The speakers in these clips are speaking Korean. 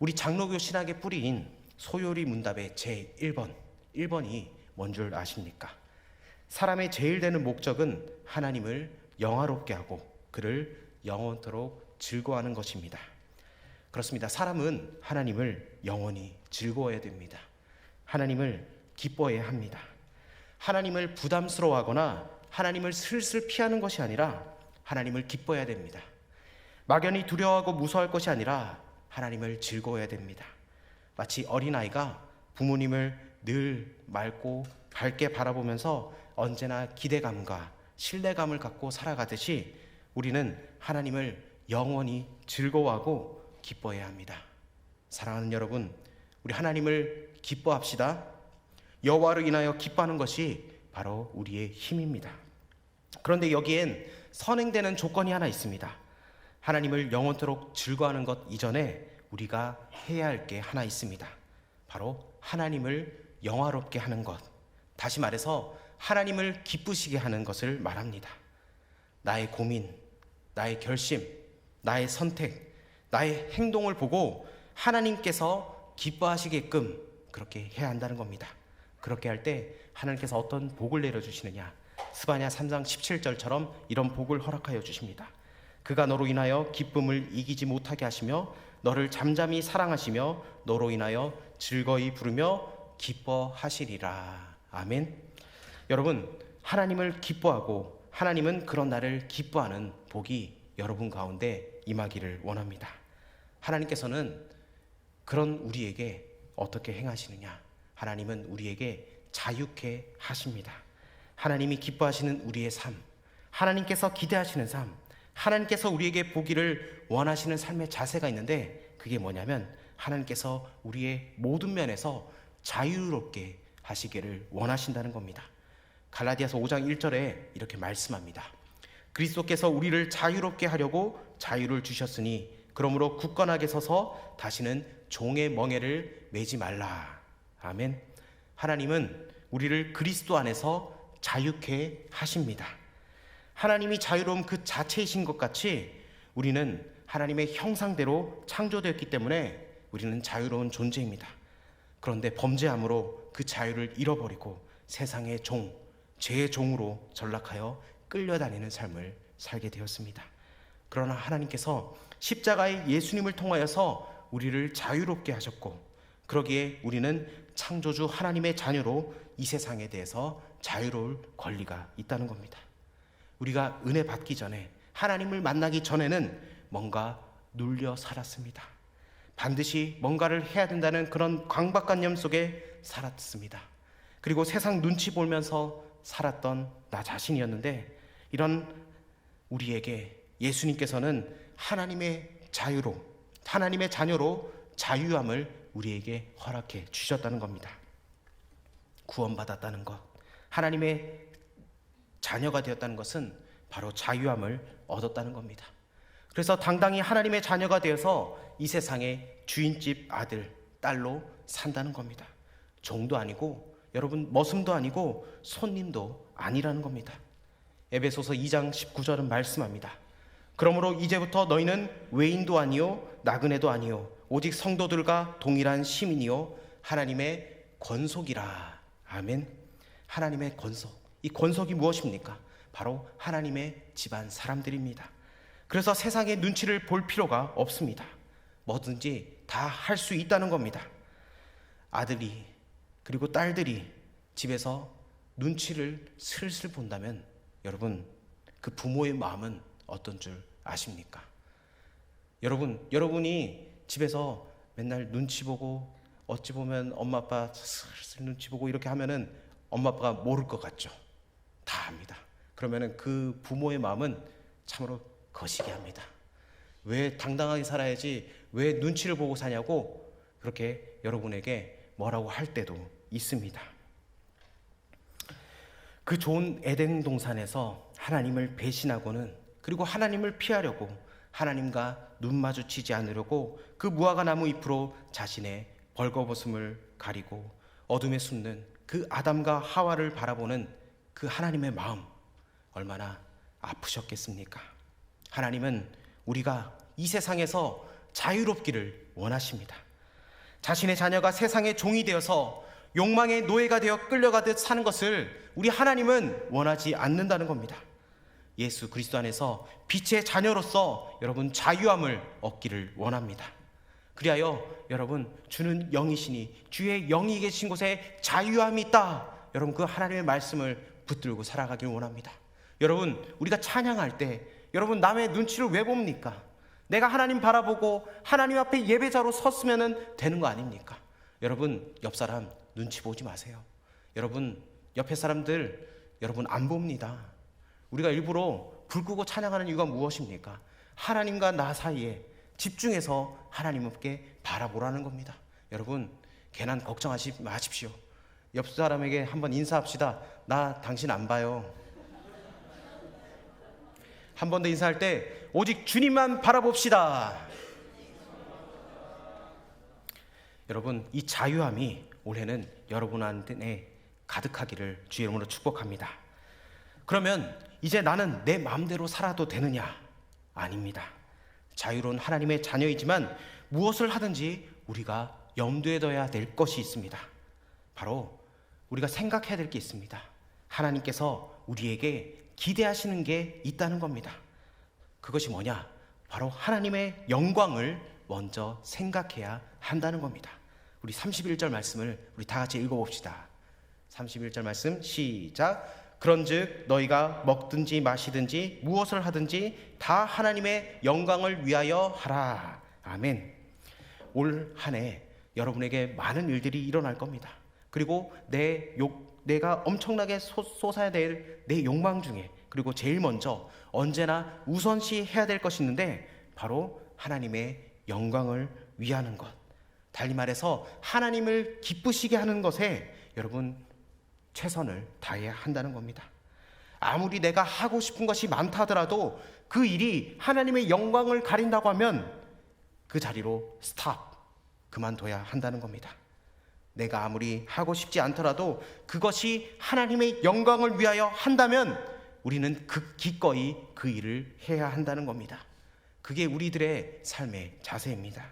우리 장로교 신학의 뿌리인 소요리 문답의 제1번이 뭔 줄 아십니까? 사람의 제일 되는 목적은 하나님을 영화롭게 하고 그를 영원토록 즐거워하는 것입니다. 그렇습니다. 사람은 하나님을 영원히 즐거워해야 됩니다. 하나님을 기뻐해야 합니다. 하나님을 부담스러워하거나 하나님을 슬슬 피하는 것이 아니라 하나님을 기뻐해야 됩니다. 막연히 두려워하고 무서워할 것이 아니라 하나님을 즐거워해야 됩니다. 마치 어린아이가 부모님을 늘 맑고 밝게 바라보면서 언제나 기대감과 신뢰감을 갖고 살아가듯이 우리는 하나님을 영원히 즐거워하고 기뻐해야 합니다. 사랑하는 여러분, 우리 하나님을 기뻐합시다. 여호와로 인하여 기뻐하는 것이 바로 우리의 힘입니다. 그런데 여기엔 선행되는 조건이 하나 있습니다. 하나님을 영원토록 즐거워하는 것 이전에 우리가 해야 할 게 하나 있습니다. 바로 하나님을 영화롭게 하는 것, 다시 말해서 하나님을 기쁘시게 하는 것을 말합니다. 나의 고민, 나의 결심, 나의 선택, 나의 행동을 보고 하나님께서 기뻐하시게끔 그렇게 해야 한다는 겁니다. 그렇게 할 때 하나님께서 어떤 복을 내려주시느냐, 스바냐 3장 17절처럼 이런 복을 허락하여 주십니다. 그가 너로 인하여 기쁨을 이기지 못하게 하시며 너를 잠잠히 사랑하시며 너로 인하여 즐거이 부르며 기뻐하시리라. 아멘. 여러분, 하나님을 기뻐하고 하나님은 그런 나를 기뻐하는 복이 여러분 가운데 임하기를 원합니다. 하나님께서는 그런 우리에게 어떻게 행하시느냐? 하나님은 우리에게 자유케 하십니다. 하나님이 기뻐하시는 우리의 삶, 하나님께서 기대하시는 삶, 하나님께서 우리에게 보기를 원하시는 삶의 자세가 있는데 그게 뭐냐면 하나님께서 우리의 모든 면에서 자유롭게 하시기를 원하신다는 겁니다. 갈라디아서 5장 1절에 이렇게 말씀합니다. 그리스도께서 우리를 자유롭게 하려고 자유를 주셨으니 그러므로 굳건하게 서서 다시는 종의 멍에를 매지 말라. 아멘. 하나님은 우리를 그리스도 안에서 자유케 하십니다. 하나님이 자유로움 그 자체이신 것 같이 우리는 하나님의 형상대로 창조되었기 때문에 우리는 자유로운 존재입니다. 그런데 범죄함으로 그 자유를 잃어버리고 세상의 종, 죄의 종으로 전락하여 끌려다니는 삶을 살게 되었습니다. 그러나 하나님께서 십자가의 예수님을 통하여서 우리를 자유롭게 하셨고 그러기에 우리는 창조주 하나님의 자녀로 이 세상에 대해서 자유로울 권리가 있다는 겁니다. 우리가 은혜 받기 전에 하나님을 만나기 전에는 뭔가 눌려 살았습니다. 반드시 뭔가를 해야 된다는 그런 강박관념 속에 살았습니다. 그리고 세상 눈치 보면서 살았던 나 자신이었는데 이런 우리에게 예수님께서는 하나님의 자유로, 하나님의 자녀로 자유함을 우리에게 허락해 주셨다는 겁니다. 구원받았다는 것, 하나님의 자녀가 되었다는 것은 바로 자유함을 얻었다는 겁니다. 그래서 당당히 하나님의 자녀가 되어서 이 세상의 주인집 아들, 딸로 산다는 겁니다. 종도 아니고 여러분 머슴도 아니고 손님도 아니라는 겁니다. 에베소서 2장 19절은 말씀합니다. 그러므로 이제부터 너희는 외인도 아니요 나그네도 아니요 오직 성도들과 동일한 시민이요 하나님의 권속이라. 아멘. 하나님의 권속. 이 권속이 무엇입니까? 바로 하나님의 집안 사람들입니다. 그래서 세상의 눈치를 볼 필요가 없습니다. 뭐든지 다 할 수 있다는 겁니다. 아들이 그리고 딸들이 집에서 눈치를 슬슬 본다면 여러분 그 부모의 마음은 어떤 줄 아십니까? 여러분이 집에서 맨날 눈치 보고 어찌 보면 엄마 아빠 슬슬 눈치 보고 이렇게 하면은 엄마 아빠가 모를 것 같죠? 다 압니다. 그러면은 그 부모의 마음은 참으로 거시기 합니다. 왜 당당하게 살아야지 왜 눈치를 보고 사냐고 그렇게 여러분에게 뭐라고 할 때도 있습니다. 그 좋은 에덴 동산에서 하나님을 배신하고는 그리고 하나님을 피하려고 하나님과 눈 마주치지 않으려고 그 무화과 나무 잎으로 자신의 벌거벗음을 가리고 어둠에 숨는 그 아담과 하와를 바라보는 그 하나님의 마음 얼마나 아프셨겠습니까? 하나님은 우리가 이 세상에서 자유롭기를 원하십니다. 자신의 자녀가 세상의 종이 되어서 욕망의 노예가 되어 끌려가듯 사는 것을 우리 하나님은 원하지 않는다는 겁니다. 예수 그리스도 안에서 빛의 자녀로서 여러분 자유함을 얻기를 원합니다. 그리하여 여러분 주는 영이시니 주의 영이 계신 곳에 자유함이 있다. 여러분 그 하나님의 말씀을 붙들고 살아가길 원합니다. 여러분 우리가 찬양할 때 여러분 남의 눈치를 왜 봅니까? 내가 하나님 바라보고 하나님 앞에 예배자로 섰으면 되는 거 아닙니까? 여러분 옆 사람 눈치 보지 마세요. 여러분 옆에 사람들 여러분 안 봅니다. 우리가 일부러 불 끄고 찬양하는 이유가 무엇입니까? 하나님과 나 사이에 집중해서 하나님께 바라보라는 겁니다. 여러분 괜한 걱정하지 마십시오. 옆 사람에게 한번 인사합시다. 나 당신 안 봐요. 한 번 더 인사할 때 오직 주님만 바라봅시다. 여러분 이 자유함이 올해는 여러분한테 가득하기를 주의 이름으로 축복합니다. 그러면 이제 나는 내 마음대로 살아도 되느냐? 아닙니다. 자유로운 하나님의 자녀이지만 무엇을 하든지 우리가 염두에 둬야 될 것이 있습니다. 바로 우리가 생각해야 될 게 있습니다. 하나님께서 우리에게 기대하시는 게 있다는 겁니다. 그것이 뭐냐? 바로 하나님의 영광을 먼저 생각해야 한다는 겁니다. 우리 31절 말씀을 우리 다 같이 읽어봅시다. 31절 말씀 시작. 그런즉 너희가 먹든지 마시든지 무엇을 하든지 다 하나님의 영광을 위하여 하라. 아멘. 올 한 해 여러분에게 많은 일들이 일어날 겁니다. 그리고 내가 엄청나게 솟아야 될 내 욕망 중에 그리고 제일 먼저 언제나 우선시 해야 될 것이 있는데 바로 하나님의 영광을 위하는 것. 달리 말해서 하나님을 기쁘시게 하는 것에 여러분 최선을 다해야 한다는 겁니다. 아무리 내가 하고 싶은 것이 많다 하더라도 그 일이 하나님의 영광을 가린다고 하면 그 자리로 스탑, 그만둬야 한다는 겁니다. 내가 아무리 하고 싶지 않더라도 그것이 하나님의 영광을 위하여 한다면 우리는 기꺼이 그 일을 해야 한다는 겁니다. 그게 우리들의 삶의 자세입니다.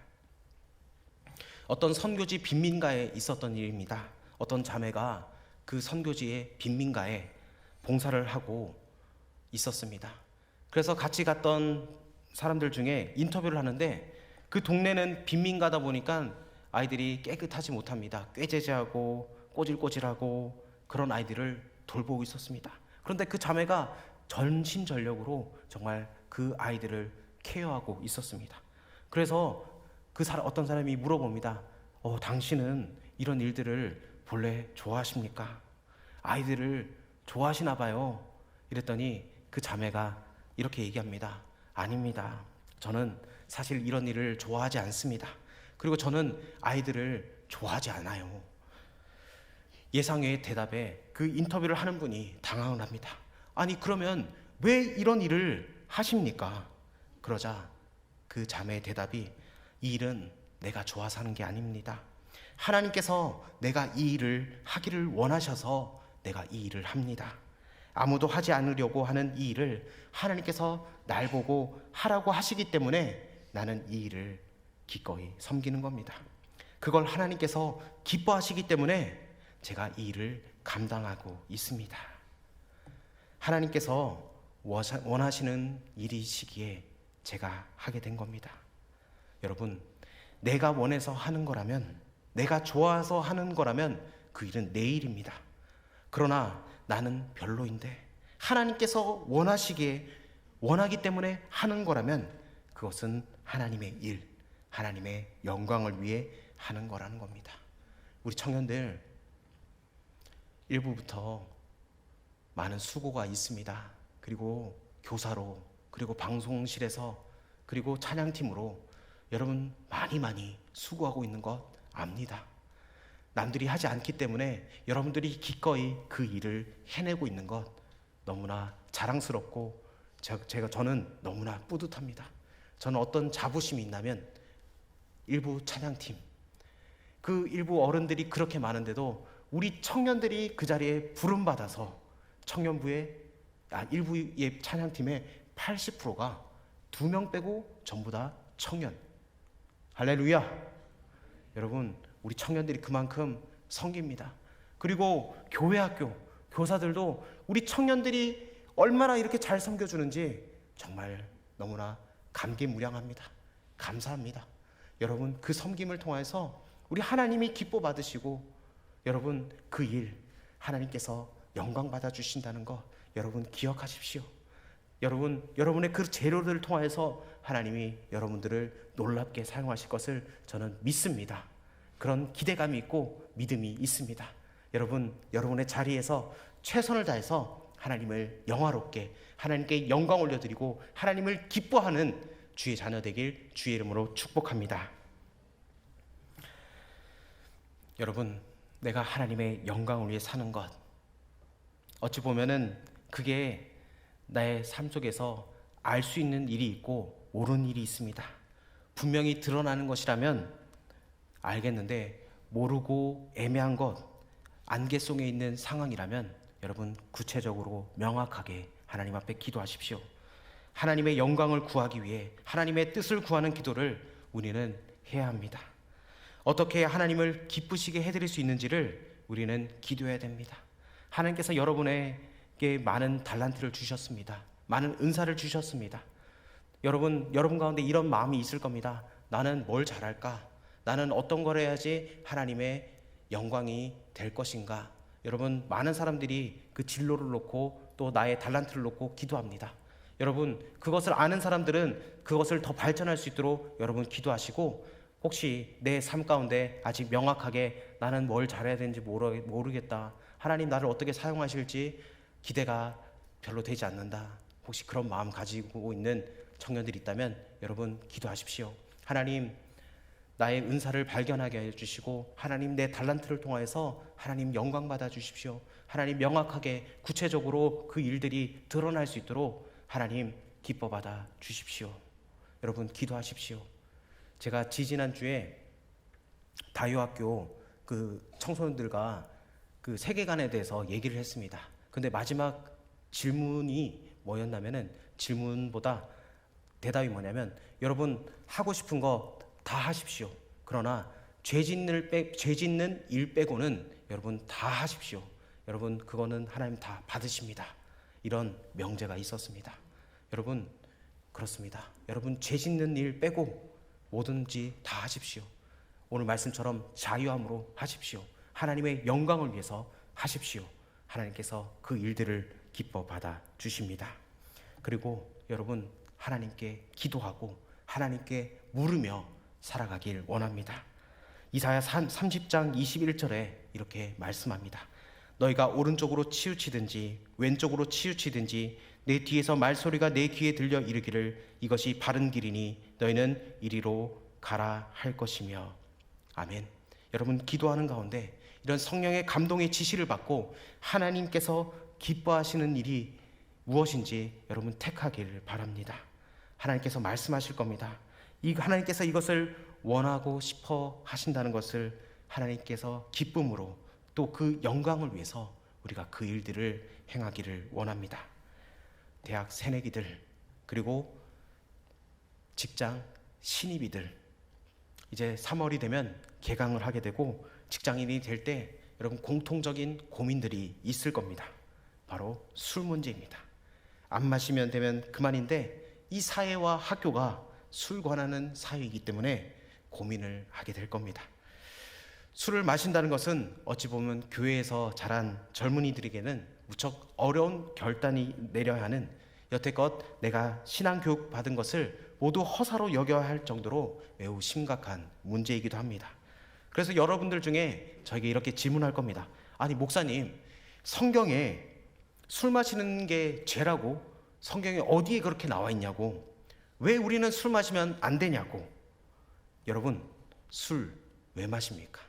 어떤 선교지 빈민가에 있었던 일입니다. 어떤 자매가 그 선교지의 빈민가에 봉사를 하고 있었습니다. 그래서 같이 갔던 사람들 중에 인터뷰를 하는데 그 동네는 빈민가다 보니까 아이들이 깨끗하지 못합니다. 꾀죄죄하고 꼬질꼬질하고 그런 아이들을 돌보고 있었습니다. 그런데 그 자매가 전심전력으로 정말 그 아이들을 케어하고 있었습니다. 그래서 어떤 사람이 물어봅니다. 당신은 이런 일들을 본래 좋아하십니까? 아이들을 좋아하시나 봐요. 이랬더니 그 자매가 이렇게 얘기합니다. 아닙니다. 저는 사실 이런 일을 좋아하지 않습니다. 그리고 저는 아이들을 좋아하지 않아요. 예상외의 대답에 그 인터뷰를 하는 분이 당황을 합니다. 아니 그러면 왜 이런 일을 하십니까? 그러자 그 자매의 대답이 이 일은 내가 좋아서 하는 게 아닙니다. 하나님께서 내가 이 일을 하기를 원하셔서 내가 이 일을 합니다. 아무도 하지 않으려고 하는 이 일을 하나님께서 날 보고 하라고 하시기 때문에 나는 이 일을 기꺼이 섬기는 겁니다. 그걸 하나님께서 기뻐하시기 때문에 제가 이 일을 감당하고 있습니다. 하나님께서 원하시는 일이시기에 제가 하게 된 겁니다. 여러분, 내가 원해서 하는 거라면, 내가 좋아서 하는 거라면 그 일은 내 일입니다. 그러나 나는 별로인데 하나님께서 원하기 때문에 하는 거라면 그것은 하나님의 일, 하나님의 영광을 위해 하는 거라는 겁니다. 우리 청년들 일부부터 많은 수고가 있습니다. 그리고 교사로, 그리고 방송실에서, 그리고 찬양팀으로 여러분 많이 수고하고 있는 것 압니다. 남들이 하지 않기 때문에 여러분들이 기꺼이 그 일을 해내고 있는 것 너무나 자랑스럽고 저는 너무나 뿌듯합니다. 저는 어떤 자부심이 있냐면 일부 찬양팀, 그 일부 어른들이 그렇게 많은데도 우리 청년들이 그 자리에 부름받아서 일부의 찬양팀의 80%가 2명 빼고 전부 다 청년. 할렐루야. 여러분, 우리 청년들이 그만큼 섬깁니다. 그리고 교회 학교 교사들도 우리 청년들이 얼마나 이렇게 잘 섬겨주는지 정말 너무나 감개무량합니다. 감사합니다. 여러분, 그 섬김을 통해서 우리 하나님이 기뻐 받으시고 여러분, 그 일 하나님께서 영광 받아 주신다는 거 여러분 기억하십시오. 여러분, 여러분의 그 재료들을 통해서 하나님이 여러분들을 놀랍게 사용하실 것을 저는 믿습니다. 그런 기대감이 있고 믿음이 있습니다. 여러분, 여러분의 자리에서 최선을 다해서 하나님을 영화롭게, 하나님께 영광 올려드리고 하나님을 기뻐하는 주의 자녀 되길 주의 이름으로 축복합니다. 여러분, 내가 하나님의 영광을 위해 사는 것, 어찌 보면은 그게 나의 삶 속에서 알 수 있는 일이 있고 모르는 일이 있습니다. 분명히 드러나는 것이라면 알겠는데 모르고 애매한 것, 안개 속에 있는 상황이라면 여러분, 구체적으로 명확하게 하나님 앞에 기도하십시오. 하나님의 영광을 구하기 위해 하나님의 뜻을 구하는 기도를 우리는 해야 합니다. 어떻게 하나님을 기쁘시게 해드릴 수 있는지를 우리는 기도해야 됩니다. 하나님께서 여러분에게 많은 달란트를 주셨습니다. 많은 은사를 주셨습니다. 여러분 가운데 이런 마음이 있을 겁니다. 나는 뭘 잘할까? 나는 어떤 걸 해야지 하나님의 영광이 될 것인가? 여러분, 많은 사람들이 그 진로를 놓고 또 나의 달란트를 놓고 기도합니다. 여러분, 그것을 아는 사람들은 그것을 더 발전할 수 있도록 여러분 기도하시고, 혹시 내 삶 가운데 아직 명확하게 나는 뭘 잘해야 되는지 모르겠다, 하나님 나를 어떻게 사용하실지 기대가 별로 되지 않는다, 혹시 그런 마음 가지고 있는 청년들이 있다면 여러분 기도하십시오. 하나님, 나의 은사를 발견하게 해주시고 하나님, 내 달란트를 통해서 하나님 영광 받아 주십시오. 하나님, 명확하게 구체적으로 그 일들이 드러날 수 있도록 하나님 기뻐 받아 주십시오. 여러분 기도하십시오. 제가 지지난주에 다유학교 그 청소년들과 그 세계관에 대해서 얘기를 했습니다. 근데 마지막 질문이 뭐였냐면은, 질문보다 대답이 뭐냐면, 여러분 하고 싶은 거 다 하십시오. 그러나 죄 짓는 일 빼고는 여러분 다 하십시오. 여러분 그거는 하나님 다 받으십니다. 이런 명제가 있었습니다. 여러분 그렇습니다. 여러분 죄 짓는 일 빼고 뭐든지 다 하십시오. 오늘 말씀처럼 자유함으로 하십시오. 하나님의 영광을 위해서 하십시오. 하나님께서 그 일들을 기뻐 받아 주십니다. 그리고 여러분 하나님께 기도하고 하나님께 물으며 살아가길 원합니다. 이사야 30장 21절에 이렇게 말씀합니다. 너희가 오른쪽으로 치우치든지 왼쪽으로 치우치든지 내 뒤에서 말소리가 내 귀에 들려 이르기를 이것이 바른 길이니 너희는 이리로 가라 할 것이며. 아멘. 여러분 기도하는 가운데 이런 성령의 감동의 지시를 받고 하나님께서 기뻐하시는 일이 무엇인지 여러분 택하기를 바랍니다. 하나님께서 말씀하실 겁니다. 하나님께서 이것을 원하고 싶어 하신다는 것을 하나님께서 기쁨으로 또 그 영광을 위해서 우리가 그 일들을 행하기를 원합니다. 대학 새내기들, 그리고 직장 신입이들, 이제 3월이 되면 개강을 하게 되고 직장인이 될 때 여러분 공통적인 고민들이 있을 겁니다. 바로 술 문제입니다. 안 마시면 되면 그만인데 이 사회와 학교가 술 권하는 사회이기 때문에 고민을 하게 될 겁니다. 술을 마신다는 것은 어찌 보면 교회에서 자란 젊은이들에게는 무척 어려운 결단이 내려야 하는, 여태껏 내가 신앙교육 받은 것을 모두 허사로 여겨야 할 정도로 매우 심각한 문제이기도 합니다. 그래서 여러분들 중에 저에게 이렇게 질문할 겁니다. 아니 목사님, 성경에 술 마시는 게 죄라고 성경에 어디에 그렇게 나와 있냐고, 왜 우리는 술 마시면 안 되냐고. 여러분 술 왜 마십니까?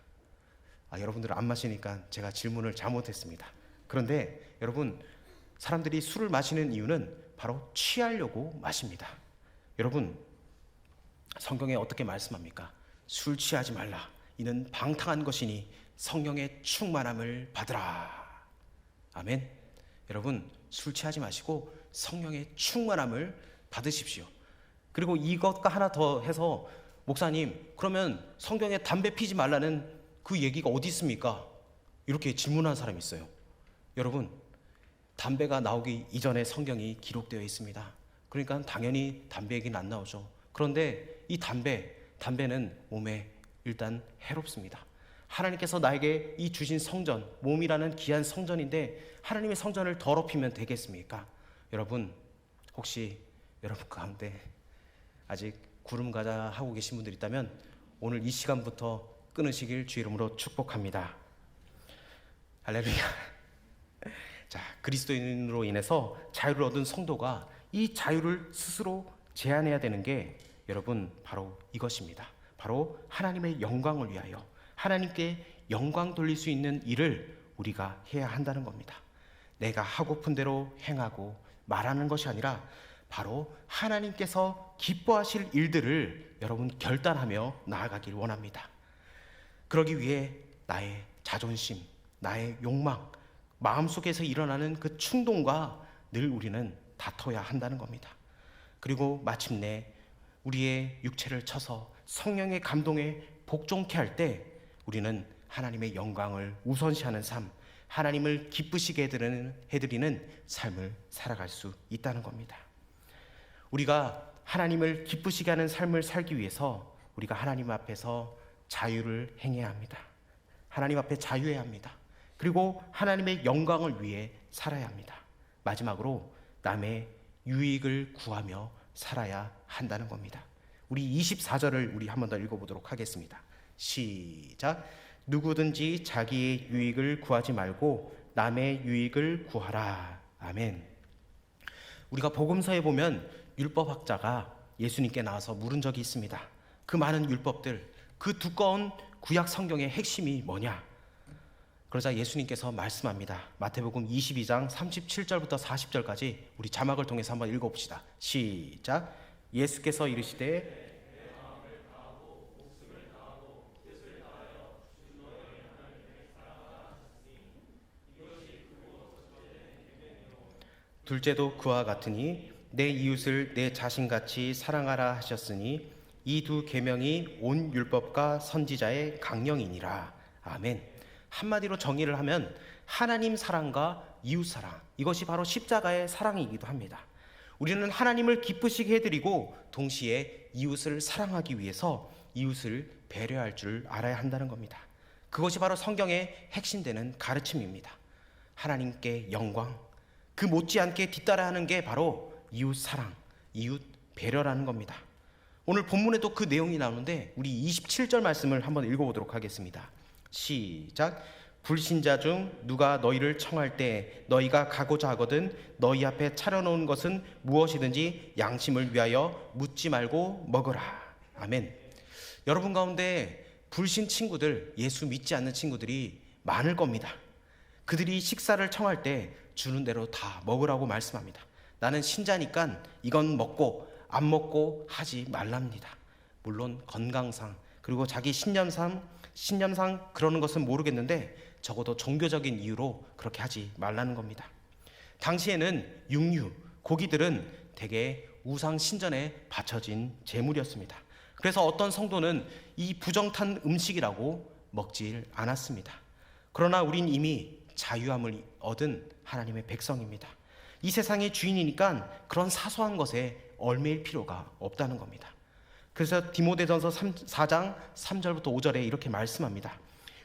여러분들은 안 마시니까 제가 질문을 잘못했습니다. 그런데 여러분, 사람들이 술을 마시는 이유는 바로 취하려고 마십니다. 여러분 성경에 어떻게 말씀합니까? 술 취하지 말라, 이는 방탕한 것이니 성령의 충만함을 받으라. 아멘. 여러분 술 취하지 마시고 성령의 충만함을 받으십시오. 그리고 이것과 하나 더 해서 목사님, 그러면 성경에 담배 피지 말라는 그 얘기가 어디 있습니까? 이렇게 질문한 사람이 있어요. 여러분, 담배가 나오기 이전에 성경이 기록되어 있습니다. 그러니까 당연히 담배 얘기는 안 나오죠. 그런데 이 담배는 몸에 일단 해롭습니다. 하나님께서 나에게 이 주신 성전, 몸이라는 귀한 성전인데 하나님의 성전을 더럽히면 되겠습니까? 여러분, 혹시 여러분 가운데 아직 구름 가자 하고 계신 분들 있다면 오늘 이 시간부터 끊으시길 주 이름으로 축복합니다. 할렐루야. 자, 그리스도인으로 인해서 자유를 얻은 성도가 이 자유를 스스로 제한해야 되는 게 여러분 바로 이것입니다. 바로 하나님의 영광을 위하여 하나님께 영광 돌릴 수 있는 일을 우리가 해야 한다는 겁니다. 내가 하고픈 대로 행하고 말하는 것이 아니라 바로 하나님께서 기뻐하실 일들을 여러분 결단하며 나아가길 원합니다. 그러기 위해 나의 자존심, 나의 욕망, 마음속에서 일어나는 그 충동과 늘 우리는 다퉈야 한다는 겁니다. 그리고 마침내 우리의 육체를 쳐서 성령의 감동에 복종케 할 때 우리는 하나님의 영광을 우선시하는 삶, 하나님을 기쁘시게 해드리는 삶을 살아갈 수 있다는 겁니다. 우리가 하나님을 기쁘시게 하는 삶을 살기 위해서 우리가 하나님 앞에서 자유를 행해야 합니다. 하나님 앞에 자유해야 합니다. 그리고 하나님의 영광을 위해 살아야 합니다. 마지막으로 남의 유익을 구하며 살아야 한다는 겁니다. 우리 24절을 우리 한 번 더 읽어보도록 하겠습니다. 시작. 누구든지 자기의 유익을 구하지 말고 남의 유익을 구하라. 아멘. 우리가 복음서에 보면 율법학자가 예수님께 나와서 물은 적이 있습니다. 그 많은 율법들, 그 두꺼운 구약 성경의 핵심이 뭐냐? 그러자 예수님께서 말씀합니다. 마태복음 22장 37절부터 40절까지 우리 자막을 통해서 한번 읽어봅시다. 시작. 예수께서 이르시되 둘째도 그와 같으니 내 이웃을 내 자신같이 사랑하라 하셨으니 이 두 계명이 온 율법과 선지자의 강령이니라. 아멘. 한마디로 정의를 하면 하나님 사랑과 이웃 사랑, 이것이 바로 십자가의 사랑이기도 합니다. 우리는 하나님을 기쁘시게 해드리고 동시에 이웃을 사랑하기 위해서 이웃을 배려할 줄 알아야 한다는 겁니다. 그것이 바로 성경의 핵심되는 가르침입니다. 하나님께 영광, 그 못지않게 뒤따라하는 게 바로 이웃 사랑, 이웃 배려라는 겁니다. 오늘 본문에도 그 내용이 나오는데 우리 27절 말씀을 한번 읽어보도록 하겠습니다. 시작. 불신자 중 누가 너희를 청할 때 너희가 가고자 하거든 너희 앞에 차려놓은 것은 무엇이든지 양심을 위하여 묻지 말고 먹으라. 아멘. 여러분 가운데 불신 친구들, 예수 믿지 않는 친구들이 많을 겁니다. 그들이 식사를 청할 때 주는 대로 다 먹으라고 말씀합니다. 나는 신자니까 이건 먹고 안 먹고 하지 말랍니다. 물론 건강상 그리고 자기 신념상 그러는 것은 모르겠는데 적어도 종교적인 이유로 그렇게 하지 말라는 겁니다. 당시에는 육류, 고기들은 대개 우상 신전에 바쳐진 제물이었습니다. 그래서 어떤 성도는 이 부정탄 음식이라고 먹질 않았습니다. 그러나 우린 이미 자유함을 얻은 하나님의 백성입니다. 이 세상의 주인이니까 그런 사소한 것에 얽매일 필요가 없다는 겁니다. 그래서 디모데전서 4장 3절부터 5절에 이렇게 말씀합니다.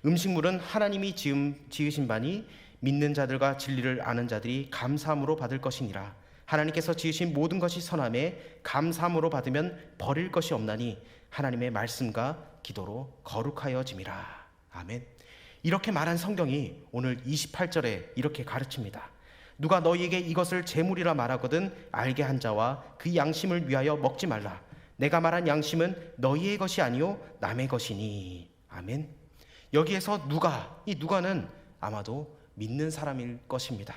음식물은 하나님이 지으신 바니 믿는 자들과 진리를 아는 자들이 감사함으로 받을 것이니라. 하나님께서 지으신 모든 것이 선함에 감사함으로 받으면 버릴 것이 없나니 하나님의 말씀과 기도로 거룩하여짐이라. 아멘. 이렇게 말한 성경이 오늘 28절에 이렇게 가르칩니다. 누가 너희에게 이것을 제물이라 말하거든 알게 한 자와 그 양심을 위하여 먹지 말라. 내가 말한 양심은 너희의 것이 아니요 남의 것이니. 아멘. 여기에서 이 누가는 아마도 믿는 사람일 것입니다.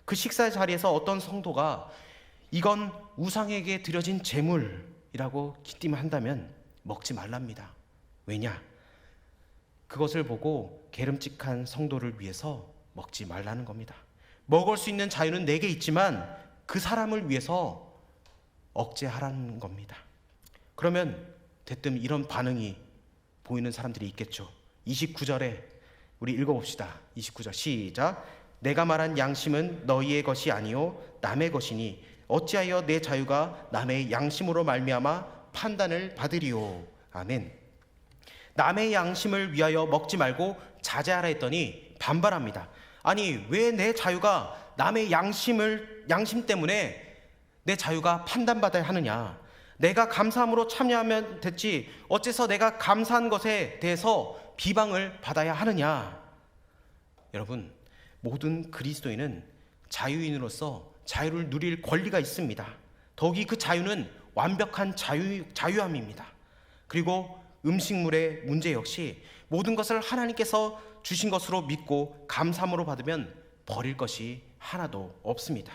그 식사 자리에서 어떤 성도가 이건 우상에게 드려진 제물이라고 기띔한다면 먹지 말랍니다. 왜냐? 그것을 보고 게름직한 성도를 위해서 먹지 말라는 겁니다. 먹을 수 있는 자유는 내게 있지만 그 사람을 위해서 억제하라는 겁니다. 그러면 대뜸 이런 반응이 보이는 사람들이 있겠죠. 29절에 우리 읽어봅시다. 29절 시작. 내가 말한 양심은 너희의 것이 아니요 남의 것이니 어찌하여 내 자유가 남의 양심으로 말미암아 판단을 받으리요. 아멘. 남의 양심을 위하여 먹지 말고 자제하라 했더니 반발합니다. 아니, 왜 내 자유가 남의 양심 때문에 내 자유가 판단받아야 하느냐? 내가 감사함으로 참여하면 됐지 어째서 내가 감사한 것에 대해서 비방을 받아야 하느냐? 여러분, 모든 그리스도인은 자유인으로서 자유를 누릴 권리가 있습니다. 더욱이 그 자유는 완벽한 자유함입니다. 그리고 음식물의 문제 역시 모든 것을 하나님께서 주신 것으로 믿고 감사함으로 받으면 버릴 것이 하나도 없습니다.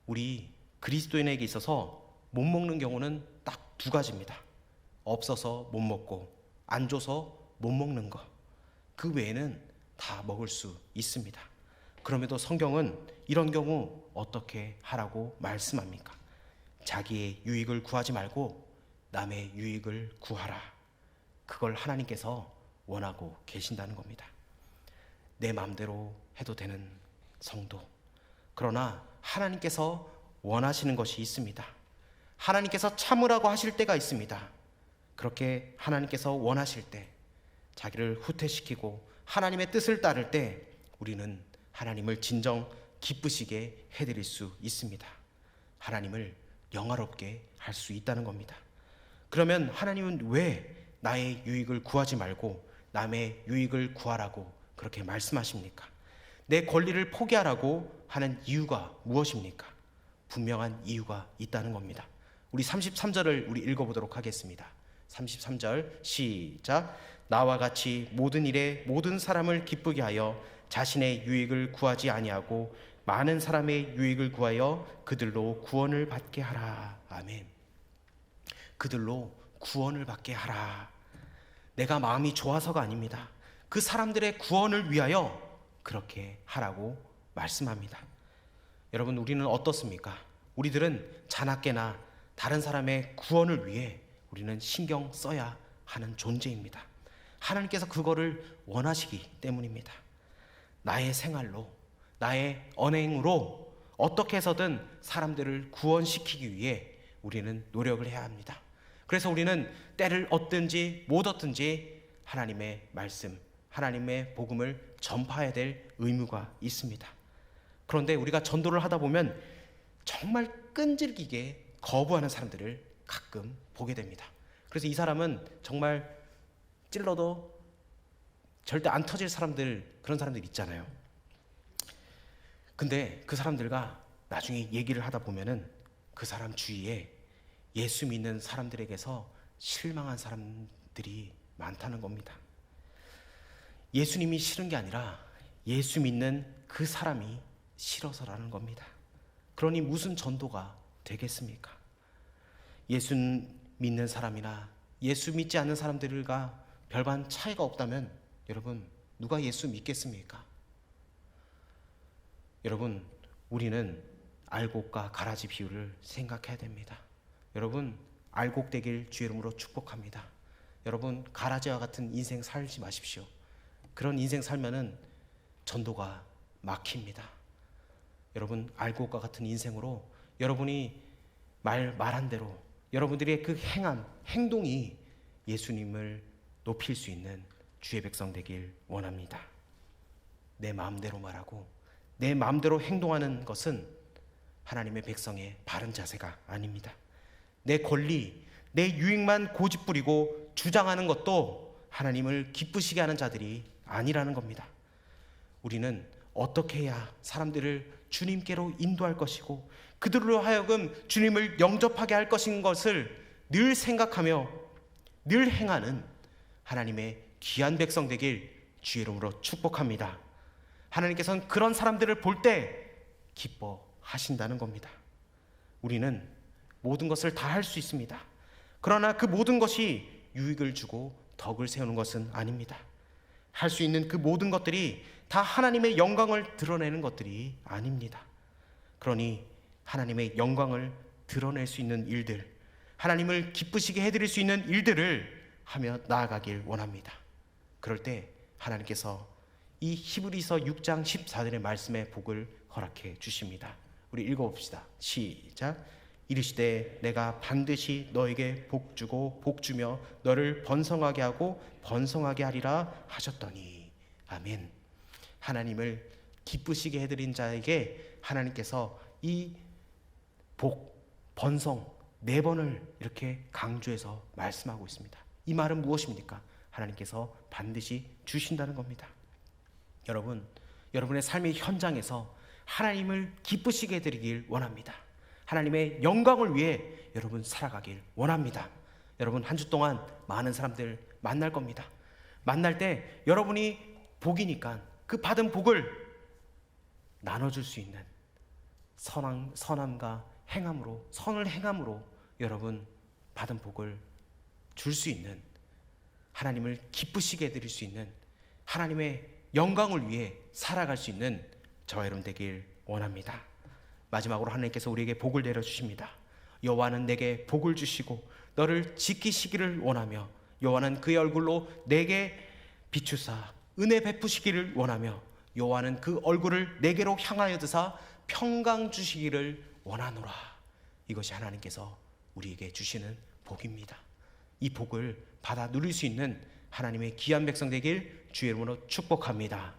우리 그리스도인에게 있어서 못 먹는 경우는 딱 두 가지입니다. 없어서 못 먹고 안 줘서 못 먹는 거. 그 외에는 다 먹을 수 있습니다. 그럼에도 성경은 이런 경우 어떻게 하라고 말씀합니까? 자기의 유익을 구하지 말고 남의 유익을 구하라. 그걸 하나님께서 원하고 계신다는 겁니다. 내 마음대로 해도 되는 성도. 그러나 하나님께서 원하시는 것이 있습니다. 하나님께서 참으라고 하실 때가 있습니다. 그렇게 하나님께서 원하실 때 자기를 후퇴시키고 하나님의 뜻을 따를 때 우리는 하나님을 진정 기쁘시게 해드릴 수 있습니다. 하나님을 영화롭게 할 수 있다는 겁니다. 그러면 하나님은 왜 나의 유익을 구하지 말고 남의 유익을 구하라고 그렇게 말씀하십니까? 내 권리를 포기하라고 하는 이유가 무엇입니까? 분명한 이유가 있다는 겁니다. 우리 33절을 우리 읽어보도록 하겠습니다. 33절 시작. 나와 같이 모든 일에 모든 사람을 기쁘게 하여 자신의 유익을 구하지 아니하고 많은 사람의 유익을 구하여 그들로 구원을 받게 하라. 아멘. 그들로 구원을 받게 하라. 내가 마음이 좋아서가 아닙니다. 그 사람들의 구원을 위하여 그렇게 하라고 말씀합니다. 여러분, 우리는 어떻습니까? 우리들은 자나깨나 다른 사람의 구원을 위해 우리는 신경 써야 하는 존재입니다. 하나님께서 그거를 원하시기 때문입니다. 나의 생활로, 나의 언행으로 어떻게 해서든 사람들을 구원시키기 위해 우리는 노력을 해야 합니다. 그래서 우리는 때를 얻든지 못 얻든지 하나님의 말씀, 하나님의 복음을 전파해야 될 의무가 있습니다. 그런데 우리가 전도를 하다 보면 정말 끈질기게 거부하는 사람들을 가끔 보게 됩니다. 그래서 이 사람은 정말 찔러도 절대 안 터질 사람들, 그런 사람들 있잖아요. 근데 그 사람들과 나중에 얘기를 하다 보면은 그 사람 주위에 예수 믿는 사람들에게서 실망한 사람들이 많다는 겁니다. 예수님이 싫은 게 아니라 예수 믿는 그 사람이 싫어서라는 겁니다. 그러니 무슨 전도가 되겠습니까? 예수 믿는 사람이나 예수 믿지 않는 사람들과 별반 차이가 없다면 여러분, 누가 예수 믿겠습니까? 여러분, 우리는 알곡과 가라지 비유를 생각해야 됩니다. 여러분, 알곡 되길 주의 이름으로 축복합니다. 여러분, 가라지와 같은 인생 살지 마십시오. 그런 인생 살면은 전도가 막힙니다. 여러분, 알곡과 같은 인생으로 여러분이 말한 대로 여러분들의 그 행동이 예수님을 높일 수 있는 주의 백성 되길 원합니다. 내 마음대로 말하고 내 마음대로 행동하는 것은 하나님의 백성의 바른 자세가 아닙니다. 내 권리, 내 유익만 고집부리고 주장하는 것도 하나님을 기쁘시게 하는 자들이 아니라는 겁니다. 우리는 어떻게 해야 사람들을 주님께로 인도할 것이고 그들로 하여금 주님을 영접하게 할 것인 것을 늘 생각하며 늘 행하는 하나님의 귀한 백성 되길 주의 이름으로 축복합니다. 하나님께서는 그런 사람들을 볼 때 기뻐하신다는 겁니다. 우리는 모든 것을 다 할 수 있습니다. 그러나 그 모든 것이 유익을 주고 덕을 세우는 것은 아닙니다. 할 수 있는 그 모든 것들이 다 하나님의 영광을 드러내는 것들이 아닙니다. 그러니 하나님의 영광을 드러낼 수 있는 일들, 하나님을 기쁘시게 해드릴 수 있는 일들을 하며 나아가길 원합니다. 그럴 때 하나님께서 이 히브리서 6장 14절의 말씀의 복을 허락해 주십니다. 우리 읽어봅시다. 시작. 이르시되 내가 반드시 너에게 복 주고 복 주며 너를 번성하게 하고 번성하게 하리라 하셨더니. 아멘. 하나님을 기쁘시게 해드린 자에게 하나님께서 이 복, 번성 4번을 이렇게 강조해서 말씀하고 있습니다. 이 말은 무엇입니까? 하나님께서 반드시 주신다는 겁니다. 여러분, 여러분의 삶의 현장에서 하나님을 기쁘시게 해드리길 원합니다. 하나님의 영광을 위해 여러분 살아가길 원합니다. 여러분 한 주 동안 많은 사람들 만날 겁니다. 만날 때 여러분이 복이니까 그 받은 복을 나눠줄 수 있는 선함과 행함으로, 선을 행함으로 여러분 받은 복을 줄 수 있는, 하나님을 기쁘시게 해드릴 수 있는, 하나님의 영광을 위해 살아갈 수 있는 저와 여러분 되길 원합니다. 마지막으로 하나님께서 우리에게 복을 내려주십니다. 여호와는 내게 복을 주시고 너를 지키시기를 원하며 여호와는 그의 얼굴로 내게 비추사 은혜 베푸시기를 원하며 여호와는 그 얼굴을 내게로 향하여 드사 평강 주시기를 원하노라. 이것이 하나님께서 우리에게 주시는 복입니다. 이 복을 받아 누릴 수 있는 하나님의 귀한 백성 되길 주의 이름으로 축복합니다.